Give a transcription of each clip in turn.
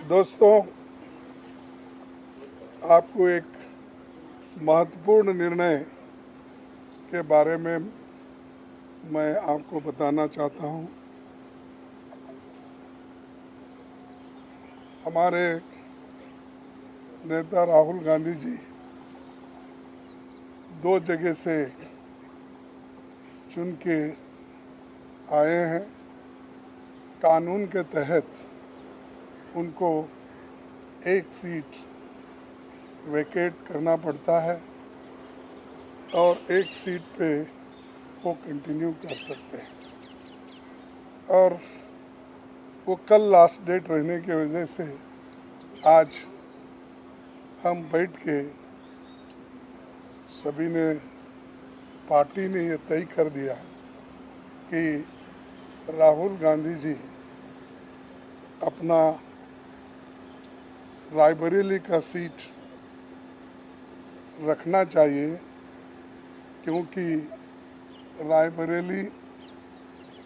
दोस्तों, आपको एक महत्वपूर्ण निर्णय के बारे में मैं आपको बताना चाहता हूं। हमारे नेता राहुल गांधी जी 2 जगह से चुन के आए हैं। कानून के तहत उनको एक सीट वेकेट करना पड़ता है और एक सीट पे वो कंटिन्यू कर सकते हैं। और वो कल लास्ट डेट रहने की वजह से आज हम बैठ के सभी ने, पार्टी ने ये तय कर दिया कि राहुल गांधी जी अपना रायबरेली का सीट रखना चाहिए, क्योंकि रायबरेली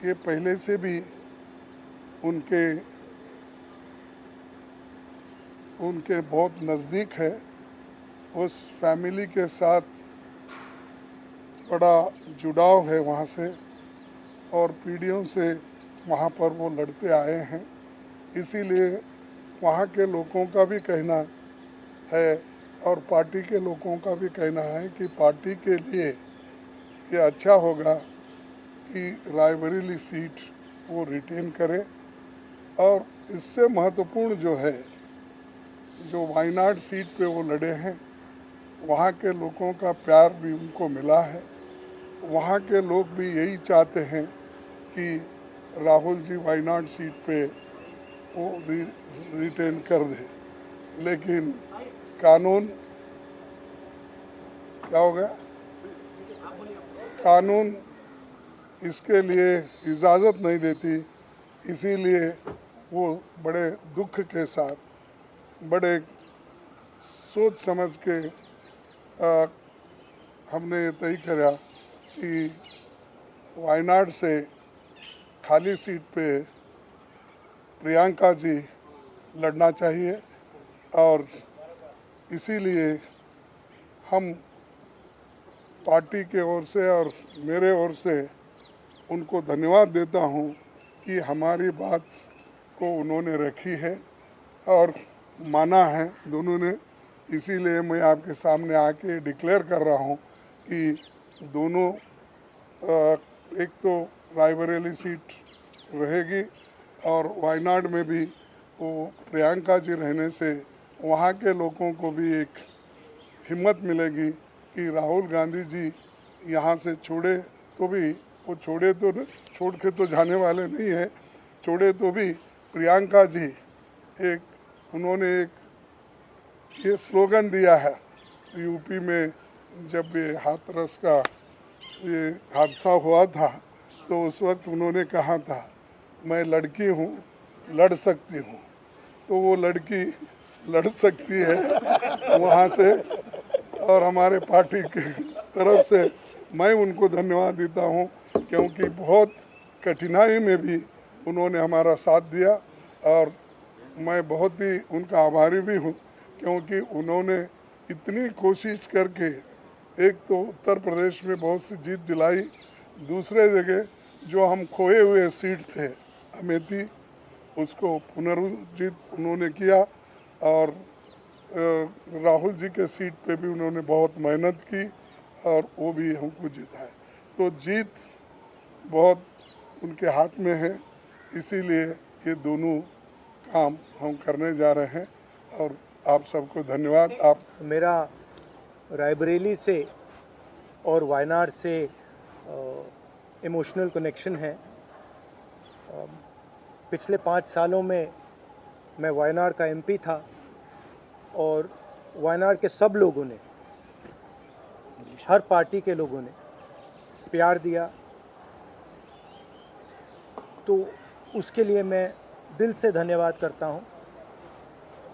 ये पहले से भी उनके बहुत नज़दीक है। उस फैमिली के साथ बड़ा जुड़ाव है वहाँ से, और पीढ़ियों से वहाँ पर वो लड़ते आए हैं। इसीलिए वहाँ के लोगों का भी कहना है और पार्टी के लोगों का भी कहना है कि पार्टी के लिए ये अच्छा होगा कि रायबरेली सीट वो रिटेन करे। और इससे महत्वपूर्ण जो है, जो वायनाड सीट पे वो लड़े हैं, वहाँ के लोगों का प्यार भी उनको मिला है। वहाँ के लोग भी यही चाहते हैं कि राहुल जी वायनाड सीट पे वो रिटेन कर दे। लेकिन कानून क्या हो गया, कानून इसके लिए इजाज़त नहीं देती। इसीलिए वो बड़े दुख के साथ, बड़े सोच समझ के हमने तय किया कि वायनाड से खाली सीट पे प्रियंका जी लड़ना चाहिए। और इसीलिए हम पार्टी के ओर से और मेरे ओर से उनको धन्यवाद देता हूं कि हमारी बात को उन्होंने रखी है और माना है दोनों ने। इसीलिए मैं आपके सामने आके डिक्लेयर कर रहा हूं कि दोनों, एक तो रायबरेली सीट रहेगी और वायनाड में भी वो प्रियंका जी रहने से वहाँ के लोगों को भी एक हिम्मत मिलेगी कि राहुल गांधी जी यहाँ से छोड़े तो भी, वो छोड़ के तो जाने वाले नहीं है, छोड़े तो भी प्रियंका जी उन्होंने एक ये स्लोगन दिया है यूपी में। जब ये हाथरस का ये हादसा हुआ था तो उस वक्त उन्होंने कहा था, मैं लड़की हूँ, लड़ सकती हूँ। तो वो लड़की लड़ सकती है वहाँ से। और हमारे पार्टी की तरफ से मैं उनको धन्यवाद देता हूँ, क्योंकि बहुत कठिनाई में भी उन्होंने हमारा साथ दिया। और मैं बहुत ही उनका आभारी भी हूँ, क्योंकि उन्होंने इतनी कोशिश करके एक तो उत्तर प्रदेश में बहुत सी जीत दिलाई, दूसरे जगह जो हम खोए हुए सीट थे अमेठी, उसको पुनर्जीत उन्होंने किया। और राहुल जी के सीट पे भी उन्होंने बहुत मेहनत की और वो भी हमको जिताए। तो जीत बहुत उनके हाथ में है। इसीलिए ये दोनों काम हम करने जा रहे हैं और आप सबको धन्यवाद। आप मेरा रायबरेली से और वायनाड से इमोशनल कनेक्शन है। पिछले 5 सालों में मैं वायनाड का एमपी था और वायनाड के सब लोगों ने, हर पार्टी के लोगों ने प्यार दिया, तो उसके लिए मैं दिल से धन्यवाद करता हूं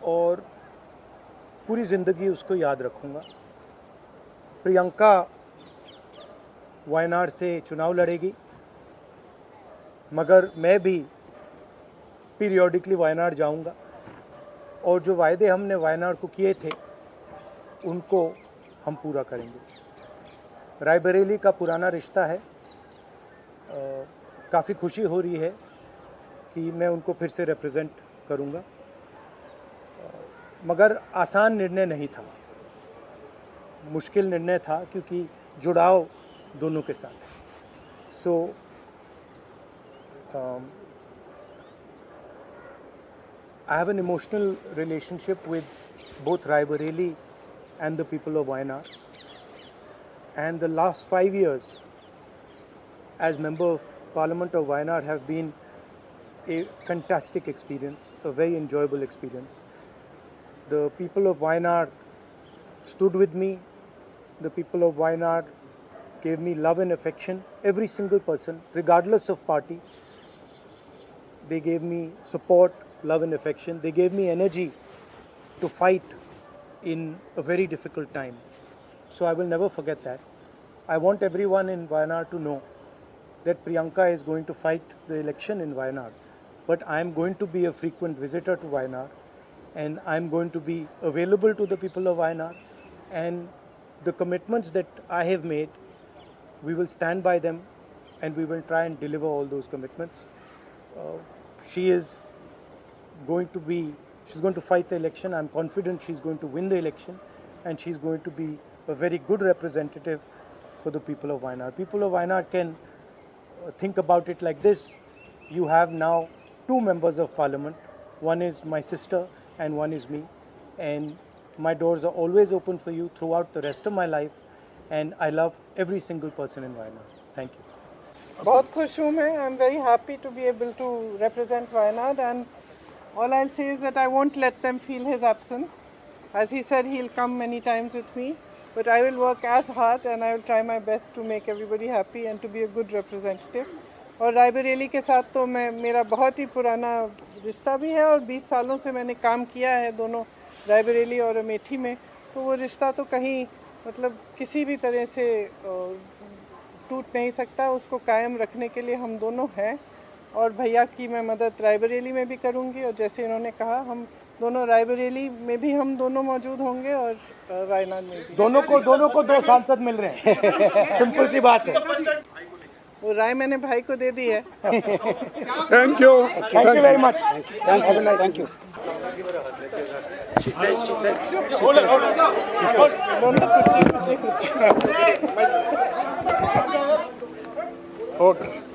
और पूरी ज़िंदगी उसको याद रखूंगा। प्रियंका वायनाड से चुनाव लड़ेगी, मगर मैं भी पीरियोडिकली वायनाड जाऊंगा और जो वायदे हमने वायनाड को किए थे उनको हम पूरा करेंगे। रायबरेली का पुराना रिश्ता है, काफ़ी खुशी हो रही है कि मैं उनको फिर से रिप्रेजेंट करूंगा, मगर आसान निर्णय नहीं था, मुश्किल निर्णय था क्योंकि जुड़ाव दोनों के साथ। सो I have an emotional relationship with both Raebareli and the people of Wayanad. And the last 5 years as Member of Parliament of Wayanad have been a fantastic experience, a very enjoyable experience. The people of Wayanad stood with me. The people of Wayanad gave me love and affection. Every single person, regardless of party, they gave me support, love and affection. They gave me energy to fight in a very difficult time. So I will never forget that. I want everyone in Wayanad to know that Priyanka is going to fight the election in Wayanad. But I am going to be a frequent visitor to Wayanad, and I am going to be available to the people of Wayanad. And the commitments that I have made, we will stand by them and we will try and deliver all those commitments. She's going to fight the election. I'm confident she's going to win the election, and she's going to be a very good representative for the people of Wayanad. People of Wayanad can think about it like this. You have now 2 members of parliament. One is my sister and one is me. And my doors are always open for you throughout the rest of my life. And I love every single person in Wayanad. Thank you. बहुत खुश हूँ मैं. I'm very happy to be able to represent Wayanad, and all I'll say is that I won't let them feel his absence. As he said, he'll come many times with me, but I will work as hard and I will try my best to make everybody happy and to be a good representative. और रायबरेली के साथ तो मेरा बहुत ही पुराना रिश्ता भी है, और 20 सालों से मैंने काम किया है दोनों रायबरेली और अमेठी में, तो वो रिश्ता तो कहीं मतलब किसी भी तरह से टूट नहीं सकता. उसको कायम रखने के लिए हम दोनों हैं, और भैया की मैं मदद रायबरेली में भी करूंगी, और जैसे इन्होंने कहा हम दोनों रायबरेली में भी हम दोनों मौजूद होंगे और वायनाड में भी. दोनों को 2 सांसद मिल रहे हैं. सिंपल सी बात है. वो राय मैंने भाई को दे दी है. Thank you very much. Thank you. Okay.